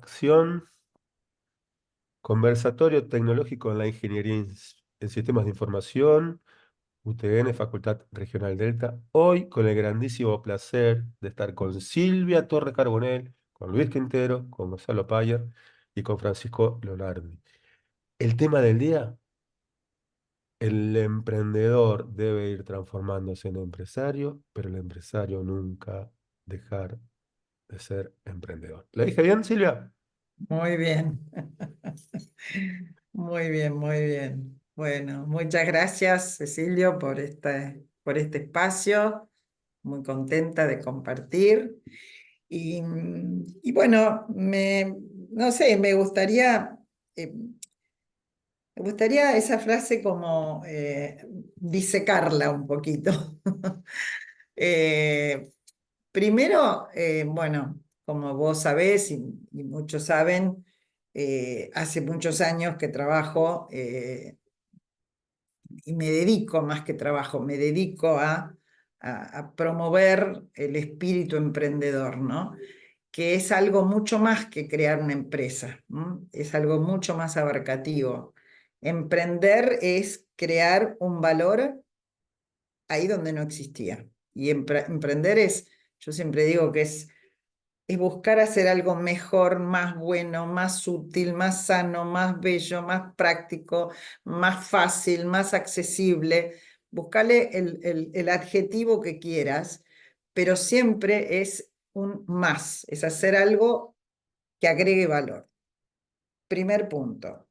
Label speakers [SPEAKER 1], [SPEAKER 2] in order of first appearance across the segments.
[SPEAKER 1] Acción, conversatorio tecnológico en la ingeniería en sistemas de información, UTN, Facultad Regional Delta. Hoy con el grandísimo placer de estar con Silvia Torres Carbonell, con Luis Quintero, con Gonzalo Payer y con Francisco Leonardi. El tema del día, el emprendedor debe ir transformándose en empresario, pero el empresario nunca dejar de ser emprendedor. ¿Lo dije bien, Silvia?
[SPEAKER 2] Muy bien. Muy bien, muy bien. Bueno, muchas gracias, Cecilio, por este espacio. Muy contenta de compartir. Y bueno, no sé, eh, me gustaría esa frase como disecarla un poquito. Eh, Primero, bueno, como vos sabés y muchos saben, hace muchos años que trabajo y me dedico, más que trabajo, me dedico a promover el espíritu emprendedor, ¿no? Que es algo mucho más que crear una empresa, ¿no? Es algo mucho más abarcativo. Emprender es crear un valor ahí donde no existía. Y emprender es, yo siempre digo que es buscar hacer algo mejor, más bueno, más útil, más sano, más bello, más práctico, más fácil, más accesible. Buscarle el adjetivo que quieras, pero siempre es un más, es hacer algo que agregue valor. Primer punto.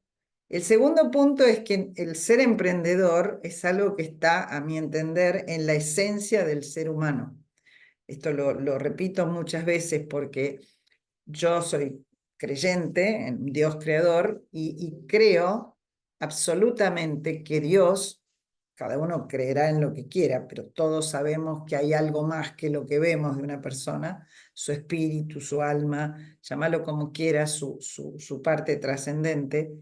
[SPEAKER 2] El segundo punto es que el ser emprendedor es algo que está, a mi entender, en la esencia del ser humano. Esto lo repito muchas veces porque yo soy creyente en Dios creador y creo absolutamente que Dios, cada uno creerá en lo que quiera, pero todos sabemos que hay algo más que lo que vemos de una persona, su espíritu, su alma, llámalo como quieras, su parte trascendente.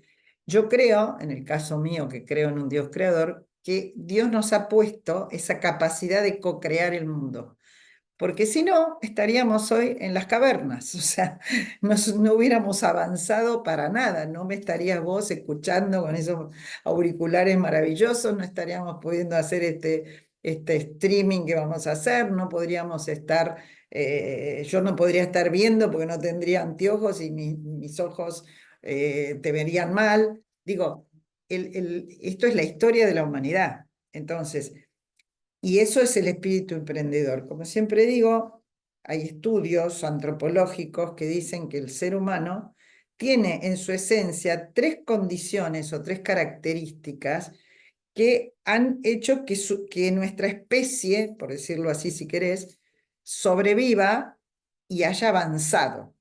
[SPEAKER 2] Yo creo, en el caso mío que creo en un Dios creador, que Dios nos ha puesto esa capacidad de co-crear el mundo, porque si no, estaríamos hoy en las cavernas, o sea, no hubiéramos avanzado para nada, no me estarías vos escuchando con esos auriculares maravillosos, no estaríamos pudiendo hacer este streaming que vamos a hacer, no podríamos estar, yo no podría estar viendo porque no tendría anteojos y mis ojos te verían mal. Digo, esto es la historia de la humanidad. Entonces, y eso es el espíritu emprendedor. Como siempre digo, hay estudios antropológicos que dicen que el ser humano tiene en su esencia tres condiciones o tres características que han hecho que nuestra especie, por decirlo así si querés, sobreviva y haya avanzado.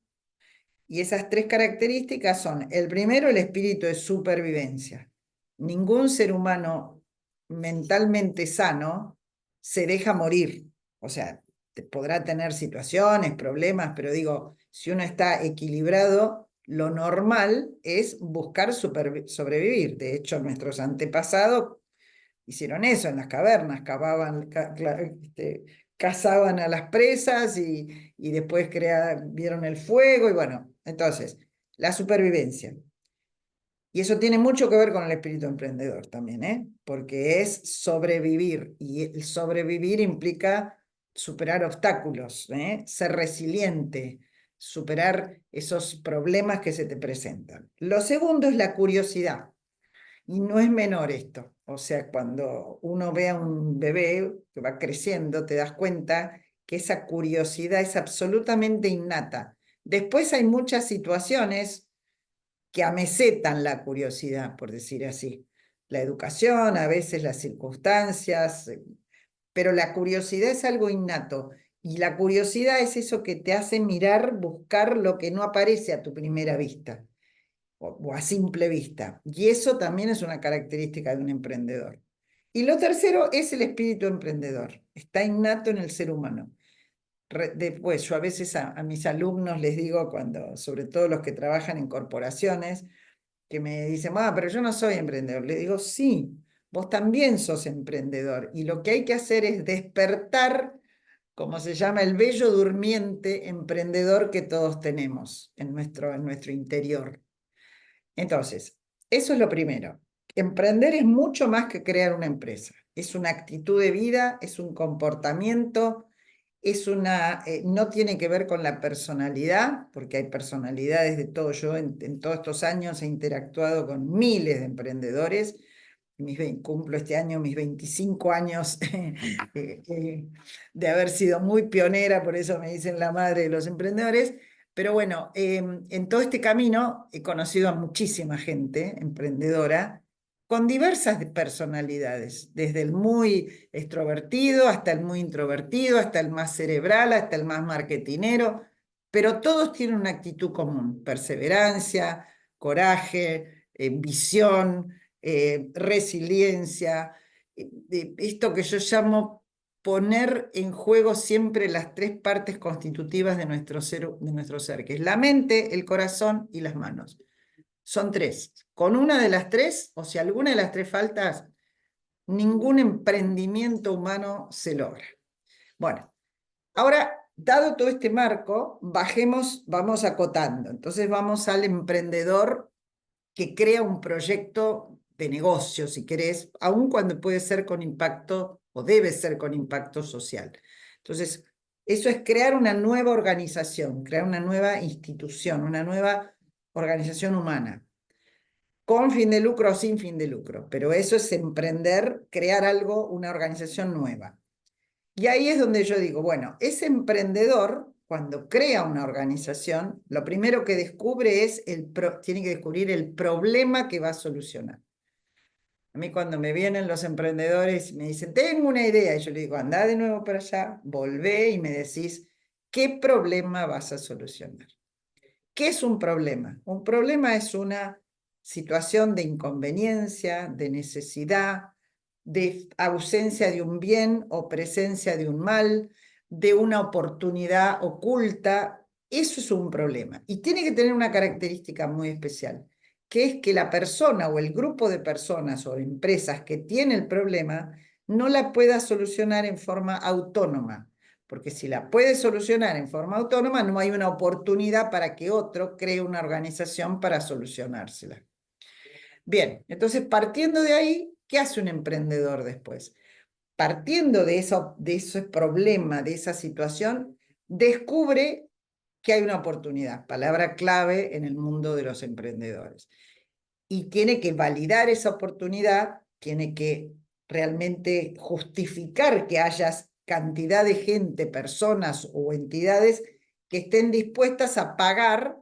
[SPEAKER 2] Y esas tres características son, el primero, el espíritu de supervivencia. Ningún ser humano mentalmente sano se deja morir. O sea, podrá tener situaciones, problemas, pero digo, si uno está equilibrado, lo normal es buscar sobrevivir. De hecho, nuestros antepasados hicieron eso en las cavernas, cazaban a las presas y después vieron el fuego y bueno, entonces, la supervivencia. Y eso tiene mucho que ver con el espíritu emprendedor también, ¿eh? Porque es sobrevivir y el sobrevivir implica superar obstáculos, ¿eh? Ser resiliente, superar esos problemas que se te presentan. Lo segundo es la curiosidad. Y no es menor esto. O sea, cuando uno ve a un bebé que va creciendo, te das cuenta que esa curiosidad es absolutamente innata. Después hay muchas situaciones que amesetan la curiosidad, por decir así. La educación, a veces las circunstancias, pero la curiosidad es algo innato. Y la curiosidad es eso que te hace mirar, buscar lo que no aparece a tu primera vista o a simple vista. Y eso también es una característica de un emprendedor. Y lo tercero es el espíritu emprendedor. Está innato en el ser humano. Después, yo a veces a mis alumnos les digo, sobre todo los que trabajan en corporaciones, que me dicen, pero yo no soy emprendedor. Le digo, sí, vos también sos emprendedor. Y lo que hay que hacer es despertar como se llama, el bello durmiente emprendedor que todos tenemos en nuestro interior. Entonces, eso es lo primero. Emprender es mucho más que crear una empresa. Es una actitud de vida, es un comportamiento, no tiene que ver con la personalidad, porque hay personalidades de todo. Yo en todos estos años he interactuado con miles de emprendedores. Cumplo este año mis 25 años de haber sido muy pionera, por eso me dicen la madre de los emprendedores. Pero bueno, en todo este camino he conocido a muchísima gente emprendedora con diversas personalidades, desde el muy extrovertido hasta el muy introvertido, hasta el más cerebral, hasta el más marketinero, pero todos tienen una actitud común: perseverancia, coraje, visión, resiliencia, esto que yo llamo poner en juego siempre las tres partes constitutivas de nuestro ser, que es la mente, el corazón y las manos. Son tres. Con una de las tres, o si alguna de las tres faltas, ningún emprendimiento humano se logra. Bueno, ahora, dado todo este marco, vamos acotando. Entonces vamos al emprendedor que crea un proyecto de negocio, si querés, aun cuando puede ser con impacto o debe ser con impacto social. Entonces, eso es crear una nueva organización, crear una nueva institución, una nueva organización humana, con fin de lucro o sin fin de lucro, pero eso es emprender, crear algo, una organización nueva. Y ahí es donde yo digo, bueno, ese emprendedor, cuando crea una organización, lo primero que descubre tiene que descubrir el problema que va a solucionar. A mí cuando me vienen los emprendedores y me dicen, tengo una idea, y yo le digo, anda de nuevo para allá, volvé y me decís, ¿qué problema vas a solucionar? ¿Qué es un problema? Un problema es una situación de inconveniencia, de necesidad, de ausencia de un bien o presencia de un mal, de una oportunidad oculta. Eso es un problema. Y tiene que tener una característica muy especial, que es que la persona o el grupo de personas o empresas que tiene el problema no la pueda solucionar en forma autónoma, porque si la puede solucionar en forma autónoma, no hay una oportunidad para que otro cree una organización para solucionársela. Bien, entonces partiendo de ahí, ¿qué hace un emprendedor después? Partiendo de ese problema, de esa situación, descubre que hay una oportunidad, palabra clave en el mundo de los emprendedores. Y tiene que validar esa oportunidad, tiene que realmente justificar que haya cantidad de gente, personas o entidades que estén dispuestas a pagar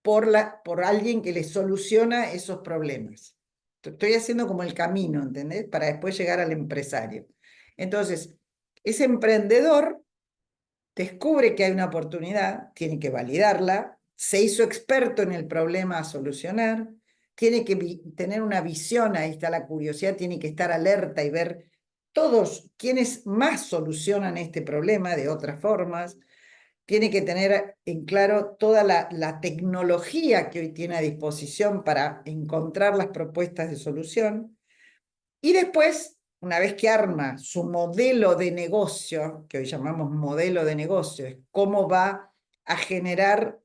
[SPEAKER 2] por alguien que les soluciona esos problemas. Estoy haciendo como el camino, ¿entendés? Para después llegar al empresario. Entonces, ese emprendedor descubre que hay una oportunidad, tiene que validarla, se hizo experto en el problema a solucionar, tiene que tener una visión, ahí está la curiosidad, tiene que estar alerta y ver todos quienes más solucionan este problema de otras formas, tiene que tener en claro toda la tecnología que hoy tiene a disposición para encontrar las propuestas de solución. Y después, una vez que arma su modelo de negocio, que hoy llamamos modelo de negocio, es cómo va a generar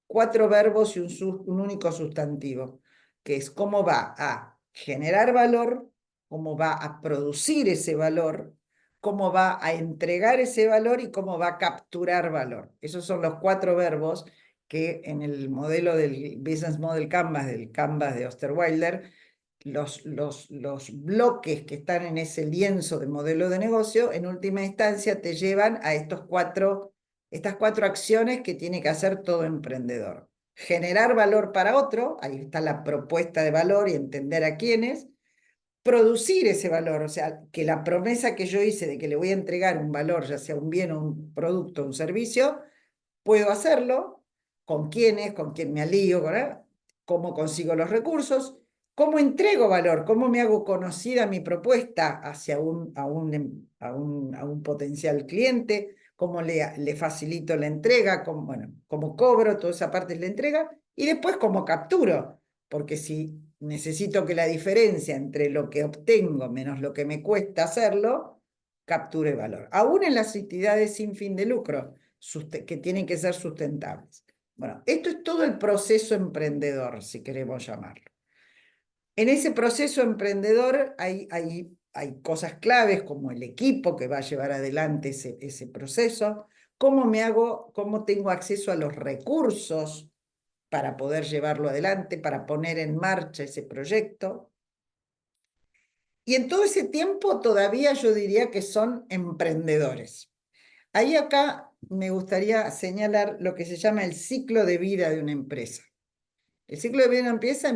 [SPEAKER 2] cuatro verbos y un único sustantivo, que es cómo va a generar valor, cómo va a producir ese valor, cómo va a entregar ese valor y cómo va a capturar valor. Esos son los cuatro verbos que en el modelo del Business Model Canvas, del Canvas de Osterwilder, los bloques que están en ese lienzo de modelo de negocio, en última instancia te llevan a estas cuatro acciones que tiene que hacer todo emprendedor. Generar valor para otro, ahí está la propuesta de valor y entender a quiénes. Producir ese valor, o sea, que la promesa que yo hice de que le voy a entregar un valor, ya sea un bien o un producto o un servicio, puedo hacerlo, con quiénes, con quién me alío, cómo consigo los recursos, cómo entrego valor, cómo me hago conocida mi propuesta hacia a un potencial cliente, cómo le facilito la entrega, bueno, cómo cobro, toda esa parte es la entrega, y después cómo capturo, porque si necesito que la diferencia entre lo que obtengo menos lo que me cuesta hacerlo, capture valor, aún en las entidades sin fin de lucro, que tienen que ser sustentables. Bueno, esto es todo el proceso emprendedor, si queremos llamarlo. En ese proceso emprendedor hay cosas claves como el equipo que va a llevar adelante ese proceso, cómo tengo acceso a los recursos para poder llevarlo adelante, para poner en marcha ese proyecto. Y en todo ese tiempo todavía yo diría que son emprendedores. Ahí acá me gustaría señalar lo que se llama el ciclo de vida de una empresa. El ciclo de vida empieza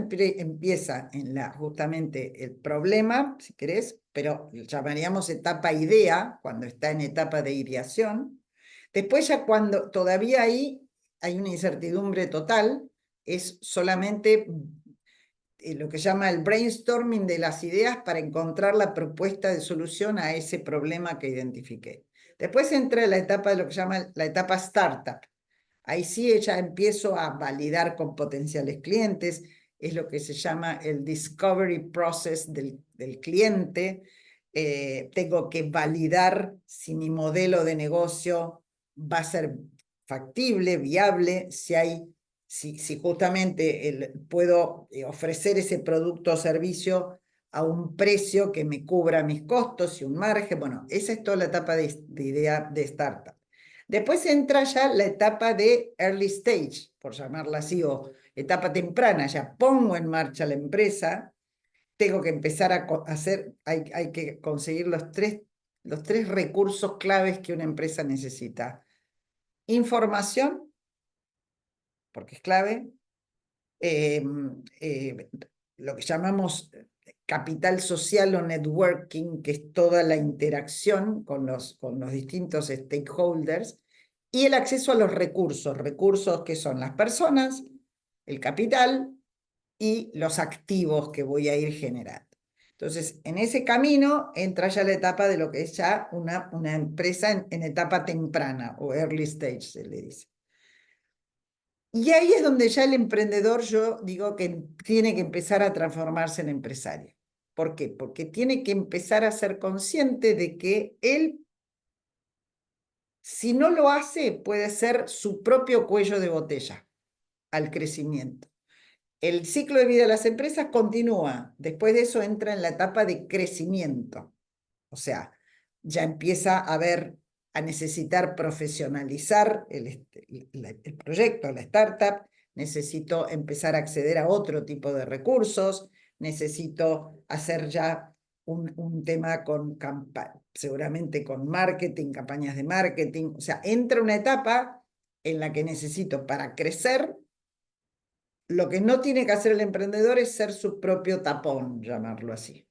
[SPEAKER 2] en justamente el problema, si querés, pero llamaríamos etapa idea, cuando está en etapa de ideación. Después ya cuando todavía ahí hay una incertidumbre total, es solamente lo que llama el brainstorming de las ideas para encontrar la propuesta de solución a ese problema que identifiqué. Después entra la etapa de lo que llama la etapa startup. Ahí sí ya empiezo a validar con potenciales clientes, es lo que se llama el discovery process del cliente. Tengo que validar si mi modelo de negocio va a ser factible, viable, si justamente puedo ofrecer ese producto o servicio a un precio que me cubra mis costos y un margen. Bueno, esa es toda la etapa de idea de startup. Después entra ya la etapa de early stage, por llamarla así, o etapa temprana. Ya pongo en marcha la empresa, tengo que empezar a hacer, hay que conseguir los tres recursos claves que una empresa necesita. Información, porque es clave, eh, eh, lo que llamamos capital social o networking, que es toda la interacción con los distintos stakeholders, y el acceso a los recursos que son las personas, el capital y los activos que voy a ir generando. Entonces, en ese camino entra ya la etapa de lo que es ya una empresa en etapa temprana o early stage, se le dice. Y ahí es donde ya el emprendedor, yo digo que tiene que empezar a transformarse en empresario. ¿Por qué? Porque tiene que empezar a ser consciente de que él, si no lo hace, puede ser su propio cuello de botella al crecimiento. El ciclo de vida de las empresas continúa. Después de eso entra en la etapa de crecimiento. O sea, ya empieza a necesitar profesionalizar el proyecto, la startup, necesito empezar a acceder a otro tipo de recursos, necesito hacer ya un tema seguramente con marketing, campañas de marketing. O sea, entra una etapa en la que necesito para crecer. Lo que no tiene que hacer el emprendedor es ser su propio tapón, llamarlo así.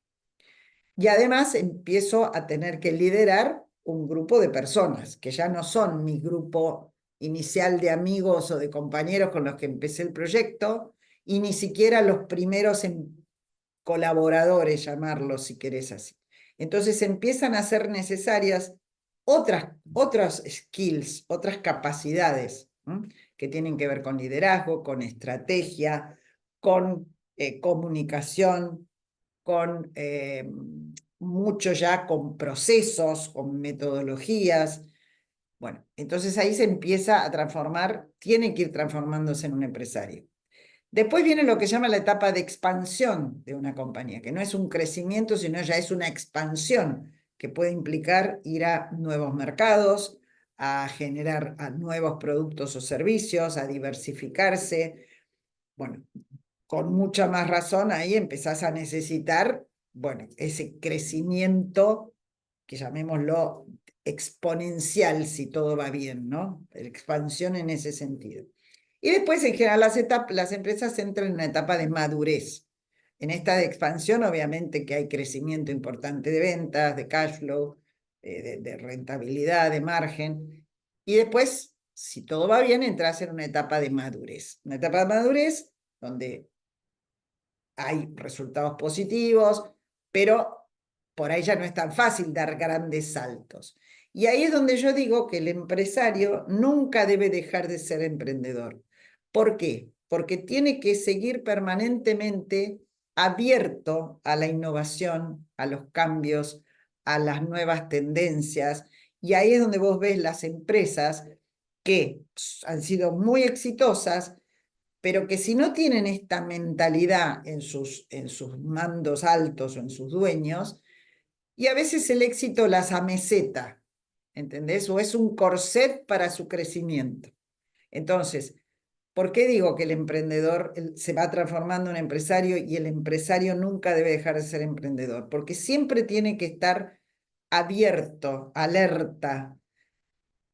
[SPEAKER 2] Y además empiezo a tener que liderar un grupo de personas, que ya no son mi grupo inicial de amigos o de compañeros con los que empecé el proyecto, y ni siquiera los primeros colaboradores, llamarlos si querés así. Entonces empiezan a ser necesarias otras skills, otras capacidades, ¿m? Que tienen que ver con liderazgo, con estrategia, con comunicación, con mucho ya con procesos, con metodologías. Bueno, entonces ahí se empieza a transformar, tiene que ir transformándose en un empresario. Después viene lo que se llama la etapa de expansión de una compañía, que no es un crecimiento, sino ya es una expansión, que puede implicar ir a nuevos mercados, a generar a nuevos productos o servicios, a diversificarse. Bueno, con mucha más razón ahí empezás a necesitar, bueno, ese crecimiento, que llamémoslo exponencial si todo va bien, ¿no? La expansión en ese sentido. Y después, en general, las empresas entran en una etapa de madurez. En esta de expansión, obviamente que hay crecimiento importante de ventas, de cash flow, de rentabilidad, de margen. Y después, si todo va bien, entras en una etapa de madurez. Una etapa de madurez donde hay resultados positivos, pero por ahí ya no es tan fácil dar grandes saltos. Y ahí es donde yo digo que el empresario nunca debe dejar de ser emprendedor. ¿Por qué? Porque tiene que seguir permanentemente abierto a la innovación, a los cambios, a las nuevas tendencias. Y ahí es donde vos ves las empresas que han sido muy exitosas, pero que si no tienen esta mentalidad en sus mandos altos o en sus dueños, y a veces el éxito las ameseta, ¿entendés? O es un corset para su crecimiento. Entonces, ¿por qué digo que el emprendedor se va transformando en empresario y el empresario nunca debe dejar de ser emprendedor? Porque siempre tiene que estar abierto, alerta,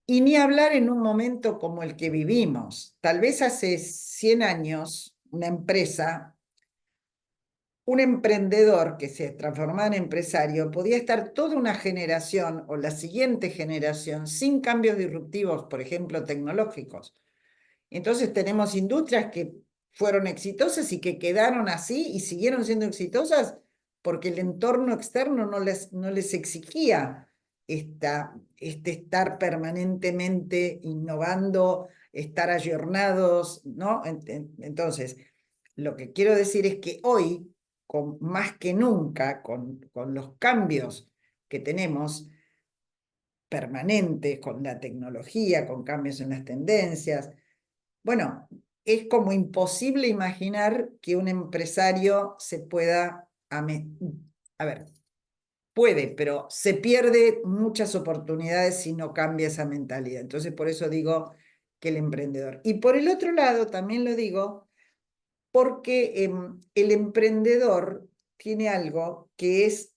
[SPEAKER 2] y ni hablar en un momento como el que vivimos. Tal vez hace 100 años, una empresa, un emprendedor que se transformaba en empresario, podía estar toda una generación o la siguiente generación sin cambios disruptivos, por ejemplo, tecnológicos. Entonces tenemos industrias que fueron exitosas y que quedaron así y siguieron siendo exitosas porque el entorno externo no les exigía este estar permanentemente innovando, estar ayornados, ¿no? Entonces, lo que quiero decir es que hoy, más que nunca, con los cambios que tenemos permanentes, con la tecnología, con cambios en las tendencias, bueno, es como imposible imaginar que un empresario se pueda, a ver, puede, pero se pierde muchas oportunidades si no cambia esa mentalidad. Entonces, por eso digo que el emprendedor. Y por el otro lado, también lo digo porque el emprendedor tiene algo que es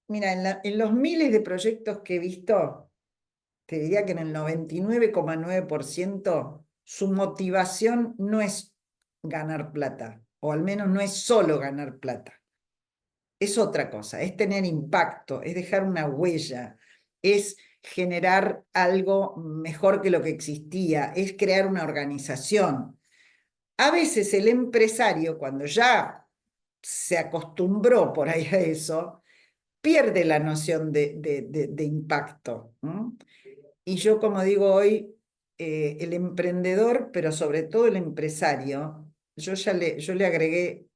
[SPEAKER 2] mira, en los miles de proyectos que he visto, te diría que en el 99,9% su motivación no es ganar plata, o al menos no es solo ganar plata. Es otra cosa, es tener impacto, es dejar una huella, es generar algo mejor que lo que existía, es crear una organización. A veces el empresario, cuando ya se acostumbró por ahí a eso, pierde la noción de impacto. Y yo, como digo hoy, el emprendedor, pero sobre todo el empresario, yo le agregué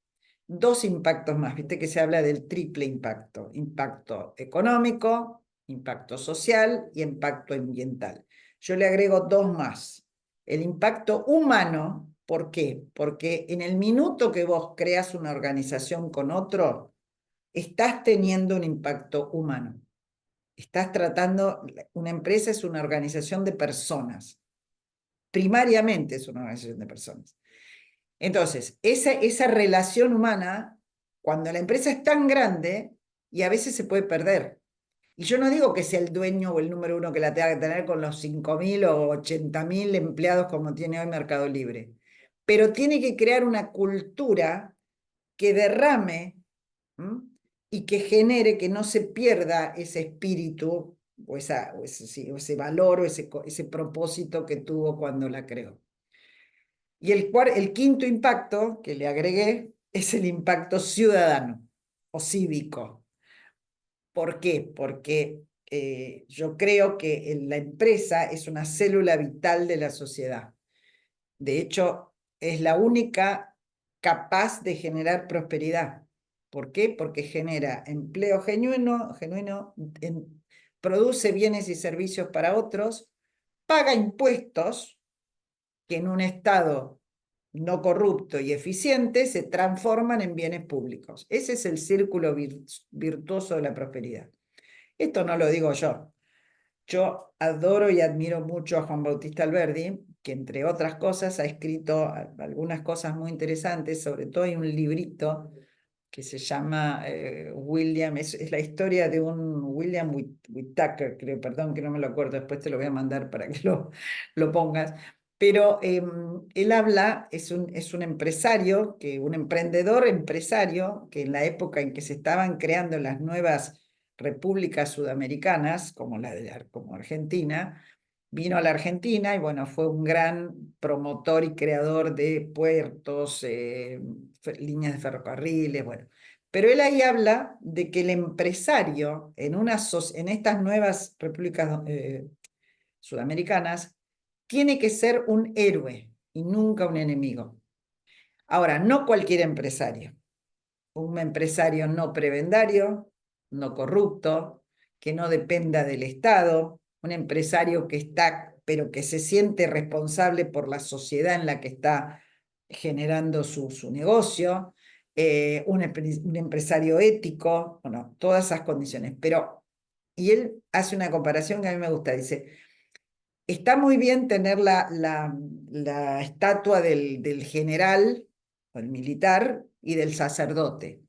[SPEAKER 2] dos impactos más, viste que se habla del triple impacto: impacto económico, impacto social y impacto ambiental. Yo le agrego dos más: el impacto humano. ¿Por qué? Porque en el minuto que vos creas una organización con otro, estás teniendo un impacto humano. Estás tratando, una empresa es una organización de personas, primariamente es una organización de personas. Entonces, esa relación humana, cuando la empresa es tan grande, y a veces se puede perder. Y yo no digo que sea el dueño o el número uno que la tenga que tener con los 5.000 o 80.000 empleados como tiene hoy Mercado Libre, pero tiene que crear una cultura que derrame, ¿m? Y que genere que no se pierda ese espíritu o ese valor o ese propósito que tuvo cuando la creó. Y el quinto impacto que le agregué es el impacto ciudadano o cívico. ¿Por qué? Porque yo creo que la empresa es una célula vital de la sociedad. De hecho, es la única capaz de generar prosperidad. ¿Por qué? Porque genera empleo genuino, produce bienes y servicios para otros, paga impuestos que en un Estado no corrupto y eficiente se transforman en bienes públicos. Ese es el círculo virtuoso de la prosperidad. Esto no lo digo yo. Yo adoro y admiro mucho a Juan Bautista Alberdi, que entre otras cosas ha escrito algunas cosas muy interesantes. Sobre todo hay un librito que se llama William, es la historia de un William Whitaker, creo, perdón que no me lo acuerdo, después te lo voy a mandar para que lo pongas. Pero él habla, es un empresario, un emprendedor empresario, que en la época en que se estaban creando las nuevas repúblicas sudamericanas, como Argentina, vino a la Argentina y bueno, fue un gran promotor y creador de puertos, líneas de ferrocarriles, bueno. Pero él ahí habla de que el empresario en estas nuevas repúblicas sudamericanas tiene que ser un héroe y nunca un enemigo. Ahora, no cualquier empresario. Un empresario no prebendario, no corrupto, que no dependa del Estado, un empresario que está, pero que se siente responsable por la sociedad en la que está generando su negocio, un empresario ético, bueno, todas esas condiciones. Pero, y él hace una comparación que a mí me gusta, dice, está muy bien tener la estatua del general o el militar y del sacerdote,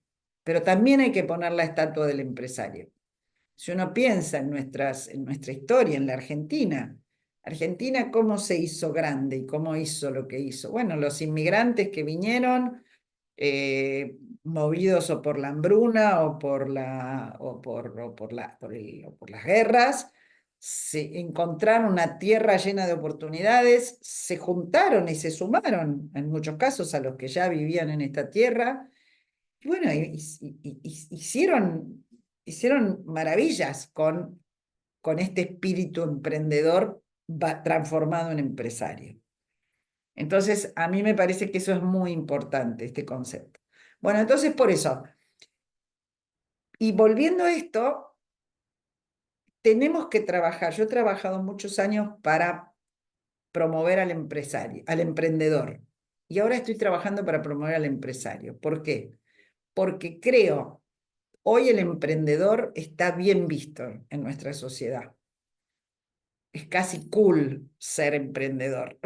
[SPEAKER 2] pero también hay que poner la estatua del empresario. Si uno piensa en nuestra historia, en la Argentina, Argentina cómo se hizo grande y cómo hizo lo que hizo. Bueno, los inmigrantes que vinieron, movidos o por la hambruna o por las guerras, se encontraron una tierra llena de oportunidades, se juntaron y se sumaron en muchos casos a los que ya vivían en esta tierra, y bueno, hicieron maravillas con este espíritu emprendedor transformado en empresario. Entonces, a mí me parece que eso es muy importante, este concepto. Bueno, entonces por eso, y volviendo a esto, tenemos que trabajar. Yo he trabajado muchos años para promover al empresario, al emprendedor. Y ahora estoy trabajando para promover al empresario. ¿Por qué? Porque creo, hoy el emprendedor está bien visto en nuestra sociedad. Es casi cool ser emprendedor.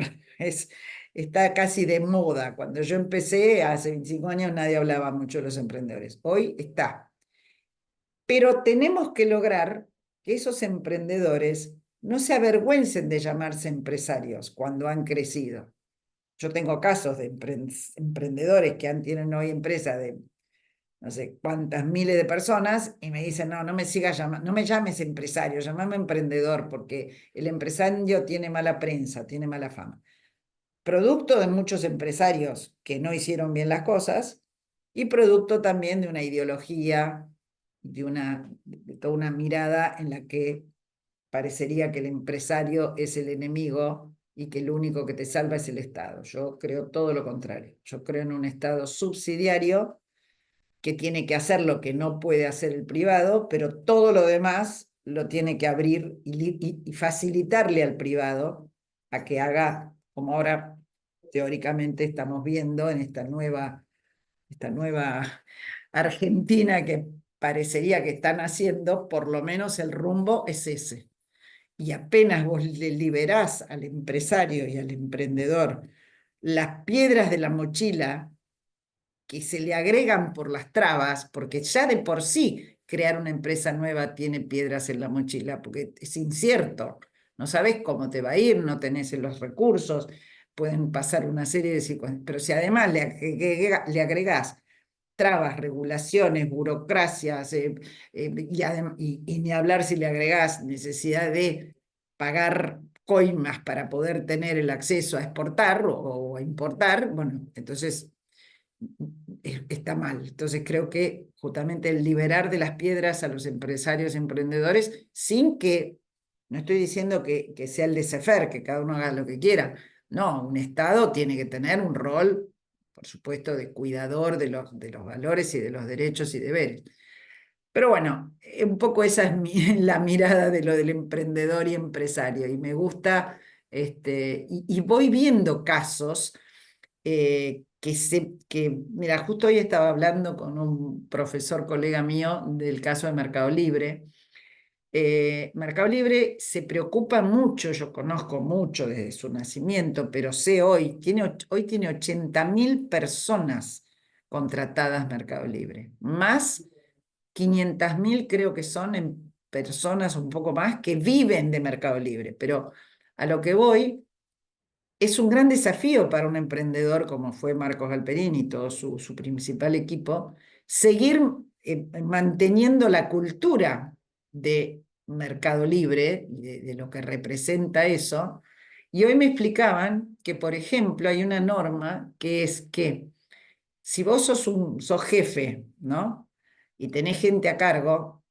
[SPEAKER 2] Está casi de moda. Cuando yo empecé hace 25 años nadie hablaba mucho de los emprendedores. Hoy está. Pero tenemos que lograr que esos emprendedores no se avergüencen de llamarse empresarios cuando han crecido. Yo tengo casos de emprendedores que tienen hoy empresas de no sé cuántas miles de personas y me dicen, no, no me sigas llamando, no me llames empresario, llámame emprendedor, porque el empresario tiene mala prensa, tiene mala fama. Producto de muchos empresarios que no hicieron bien las cosas y producto también de una ideología, de toda una mirada en la que parecería que el empresario es el enemigo y que lo único que te salva es el Estado. Yo creo todo lo contrario. Yo creo en un Estado subsidiario que tiene que hacer lo que no puede hacer el privado, pero todo lo demás lo tiene que abrir y facilitarle al privado a que haga, como ahora teóricamente estamos viendo en esta nueva Argentina que parecería que están haciendo, por lo menos el rumbo es ese. Y apenas vos le liberás al empresario y al emprendedor las piedras de la mochila que se le agregan por las trabas, porque ya de por sí crear una empresa nueva tiene piedras en la mochila, porque es incierto, no sabes cómo te va a ir, no tenés los recursos, pueden pasar una serie de circunstancias, pero si además le agregás trabas, regulaciones, burocracias, y ni hablar si le agregás necesidad de pagar coimas para poder tener el acceso a exportar o a importar, bueno, entonces está mal. Entonces creo que justamente el liberar de las piedras a los empresarios y emprendedores, sin que, no estoy diciendo que sea el laissez-faire, que cada uno haga lo que quiera. No, un Estado tiene que tener un rol, por supuesto, de cuidador de los valores y de los derechos y deberes. Pero bueno, un poco esa es la mirada de lo del emprendedor y empresario. Y me gusta, y voy viendo casos mira, justo hoy estaba hablando con un profesor colega mío del caso de Mercado Libre. Mercado Libre se preocupa mucho, yo conozco mucho desde su nacimiento, pero sé hoy tiene 80.000 personas contratadas Mercado Libre, más 500.000 creo que son en personas un poco más que viven de Mercado Libre, pero a lo que voy es un gran desafío para un emprendedor como fue Marcos Galperini y todo su principal equipo, seguir manteniendo la cultura de Mercado Libre y de lo que representa eso. Y hoy me explicaban que, por ejemplo, hay una norma que es que si vos sos jefe, ¿no? Y tenés gente a cargo,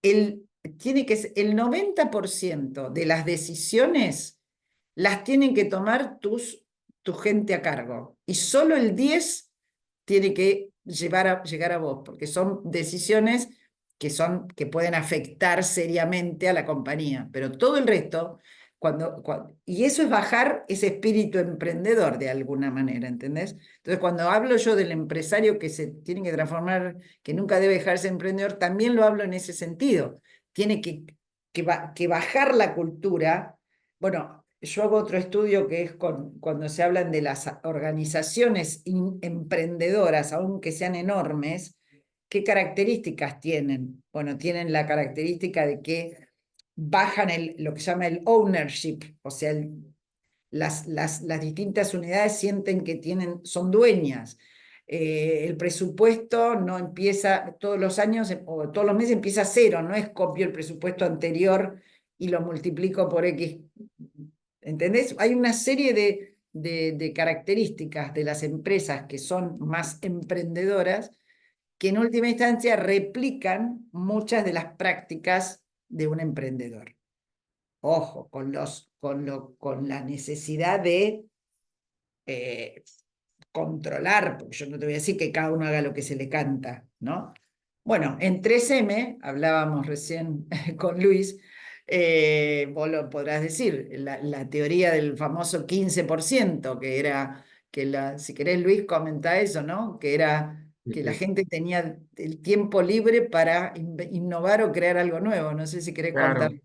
[SPEAKER 2] el 90% de las decisiones las tienen que tomar tu gente a cargo y solo el 10 tiene que llegar a vos, porque son decisiones que pueden afectar seriamente a la compañía, pero todo el resto, y eso es bajar ese espíritu emprendedor de alguna manera, ¿entendés? Entonces, cuando hablo yo del empresario que se tiene que transformar, que nunca debe dejarse emprendedor, también lo hablo en ese sentido. Tiene que bajar la cultura. Bueno, yo hago otro estudio que es cuando se hablan de las organizaciones emprendedoras, aunque sean enormes. ¿Qué características tienen? Bueno, tienen la característica de que bajan lo que se llama el ownership, o sea, las distintas unidades sienten que son dueñas. El presupuesto no empieza todos los años o todos los meses empieza a cero, no es copio el presupuesto anterior y lo multiplico por X. ¿Entendés? Hay una serie de características de las empresas que son más emprendedoras que en última instancia replican muchas de las prácticas de un emprendedor. Ojo, con la necesidad de eh, controlar, porque yo no te voy a decir que cada uno haga lo que se le canta, ¿no? Bueno, en 3M, hablábamos recién con Luis, vos lo podrás decir, la teoría del famoso 15%, que era, si querés Luis, comenta eso, ¿no? Que era que la gente tenía el tiempo libre para innovar o crear algo nuevo. No sé si querés contar.
[SPEAKER 3] Claro,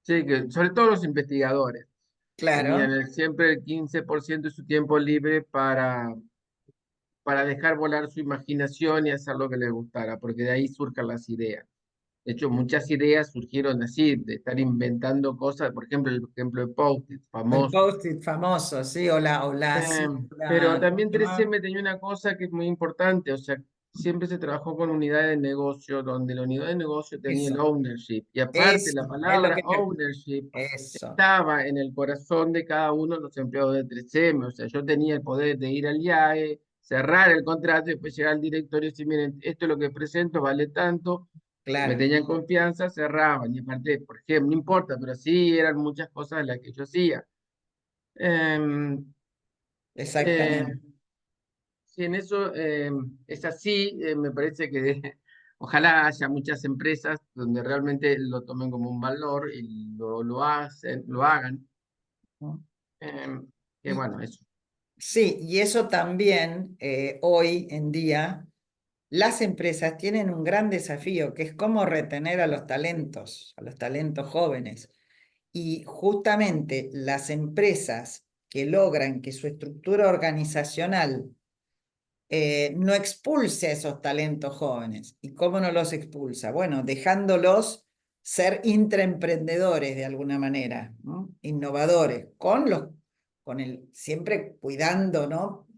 [SPEAKER 3] sí, que sobre todo los investigadores tenían
[SPEAKER 2] Claro,
[SPEAKER 3] siempre el 15% de su tiempo libre para dejar volar su imaginación y hacer lo que les gustara, porque de ahí surjan las ideas. De hecho, muchas ideas surgieron así, de estar inventando cosas, por ejemplo, el ejemplo de Post-it,
[SPEAKER 2] el
[SPEAKER 3] famoso.
[SPEAKER 2] post-it famoso, sí,
[SPEAKER 3] Eh,
[SPEAKER 2] sí,
[SPEAKER 3] pero
[SPEAKER 2] ¿cómo
[SPEAKER 3] también
[SPEAKER 2] se llama?
[SPEAKER 3] 3M tenía una cosa que es muy importante, o sea, siempre se trabajó con unidades de negocio, donde la unidad de negocio tenía el
[SPEAKER 2] Eso,
[SPEAKER 3] ownership, y aparte la
[SPEAKER 2] eso, es lo
[SPEAKER 3] palabra
[SPEAKER 2] que me...
[SPEAKER 3] ownership
[SPEAKER 2] Eso,
[SPEAKER 3] estaba en el corazón de cada uno de los empleados de 3M, o sea, yo tenía el poder de ir al IAE, cerrar el contrato y después llegar al directorio y decir, miren, esto es lo que presento, vale tanto, me
[SPEAKER 2] claro,
[SPEAKER 3] tenían confianza, cerraban, y aparte, por ejemplo, no importa, pero sí eran muchas cosas las que yo hacía. Em, eh,
[SPEAKER 2] exactamente.
[SPEAKER 3] si en eso es así, me parece que ojalá haya muchas empresas donde realmente lo tomen como un valor y lo hagan.
[SPEAKER 2] ¿No?
[SPEAKER 3] Que
[SPEAKER 2] Y
[SPEAKER 3] bueno, eso.
[SPEAKER 2] sí, y eso también hoy en día las empresas tienen un gran desafío, que es cómo retener a los talentos jóvenes. Y justamente las empresas que logran que su estructura organizacional no expulse a esos talentos jóvenes. ¿Y cómo no los expulsa? Bueno, dejándolos ser intraemprendedores de alguna manera, ¿no? Innovadores, siempre cuidando, ¿no?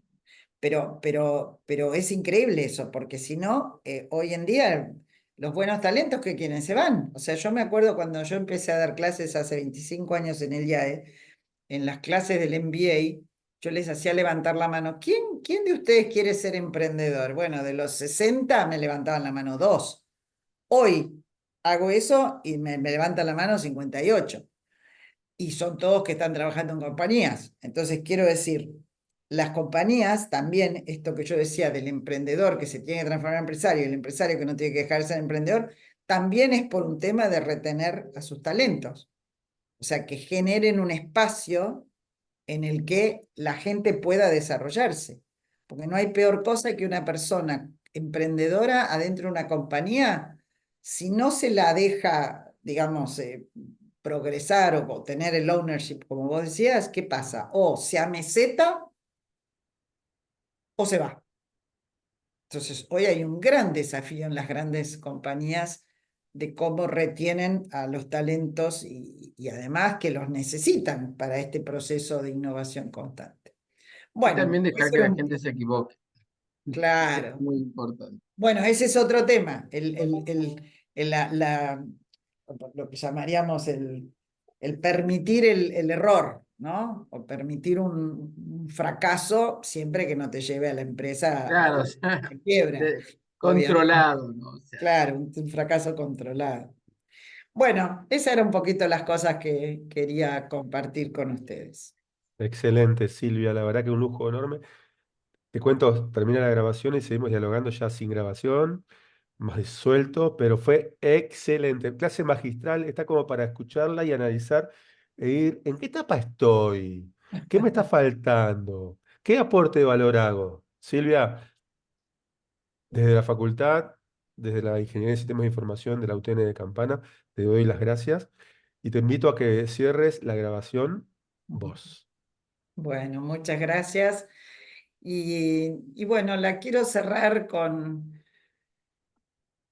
[SPEAKER 2] Pero es increíble eso, porque si no, hoy en día los buenos talentos que quieren se van. O sea, yo me acuerdo cuando yo empecé a dar clases hace 25 años en el IAE, en las clases del MBA, yo les hacía levantar la mano. ¿Quién de ustedes quiere ser emprendedor? Bueno, de los 60 me levantaban la mano dos. Hoy hago eso y me levantan la mano 58 y son todos que están trabajando en compañías. Entonces, quiero decir, las compañías también, esto que yo decía del emprendedor que se tiene que transformar en empresario y el empresario que no tiene que dejar de ser emprendedor, también es por un tema de retener a sus talentos. O sea, que generen un espacio en el que la gente pueda desarrollarse. Porque no hay peor cosa que una persona emprendedora adentro de una compañía, si no se la deja, digamos, progresar o tener el ownership, como vos decías, ¿qué pasa? O se ameseta o se va. Entonces, hoy hay un gran desafío en las grandes compañías de cómo retienen a los talentos y además que los necesitan para este proceso de innovación constante.
[SPEAKER 3] Y
[SPEAKER 2] Bueno,
[SPEAKER 3] también dejar
[SPEAKER 2] ese
[SPEAKER 3] que
[SPEAKER 2] era
[SPEAKER 3] la
[SPEAKER 2] un
[SPEAKER 3] gente se equivoque. Eso es
[SPEAKER 2] claro.
[SPEAKER 3] muy importante.
[SPEAKER 2] Bueno, ese es otro tema, lo que llamaríamos el permitir el error, ¿no? O permitir un fracaso siempre que no te lleve a la empresa a
[SPEAKER 3] Claro, o
[SPEAKER 2] la
[SPEAKER 3] sea,
[SPEAKER 2] quiebra, obviamente.
[SPEAKER 3] controlado, ¿no? O sea,
[SPEAKER 2] Claro, un fracaso controlado. Bueno, esas eran un poquito las cosas que quería compartir con ustedes.
[SPEAKER 1] Excelente, Silvia, la verdad que un lujo enorme. Te cuento, termina la grabación y seguimos dialogando ya sin grabación. más disuelto, pero fue excelente. Clase magistral, está como para escucharla y analizar e ir, ¿en qué etapa estoy? ¿Qué me está faltando? ¿Qué aporte de valor hago? Silvia, desde la facultad, desde la Ingeniería de Sistemas de Información de la UTN de Campana, te doy las gracias y te invito a que cierres la grabación vos.
[SPEAKER 2] Bueno, muchas gracias. Y bueno, la quiero cerrar con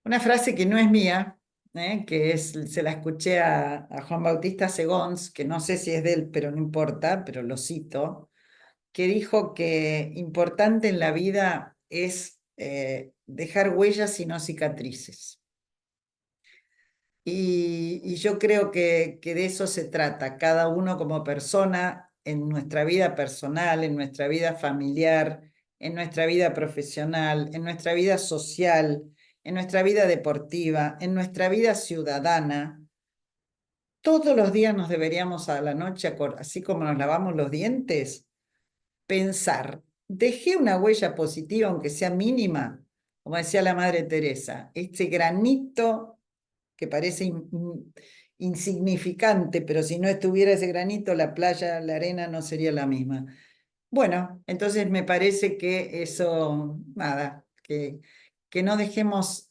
[SPEAKER 2] una frase que no es mía, se la escuché a Juan Bautista Segons, que no sé si es de él, pero no importa, pero lo cito, que dijo que importante en la vida es dejar huellas y no cicatrices. Y yo creo que de eso se trata, cada uno como persona, en nuestra vida personal, en nuestra vida familiar, en nuestra vida profesional, en nuestra vida social, en nuestra vida deportiva, en nuestra vida ciudadana. Todos los días nos deberíamos a la noche, así como nos lavamos los dientes, pensar, dejé una huella positiva, aunque sea mínima, como decía la Madre Teresa, este granito que parece insignificante, pero si no estuviera ese granito, la playa, la arena no sería la misma. Bueno, entonces me parece que eso, nada, que no dejemos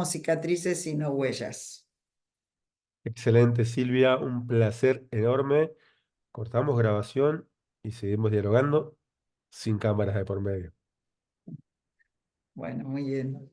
[SPEAKER 2] cicatrices, sino huellas.
[SPEAKER 1] Excelente, Silvia, un placer enorme. Cortamos grabación y seguimos dialogando sin cámaras de por medio.
[SPEAKER 2] Bueno, muy bien.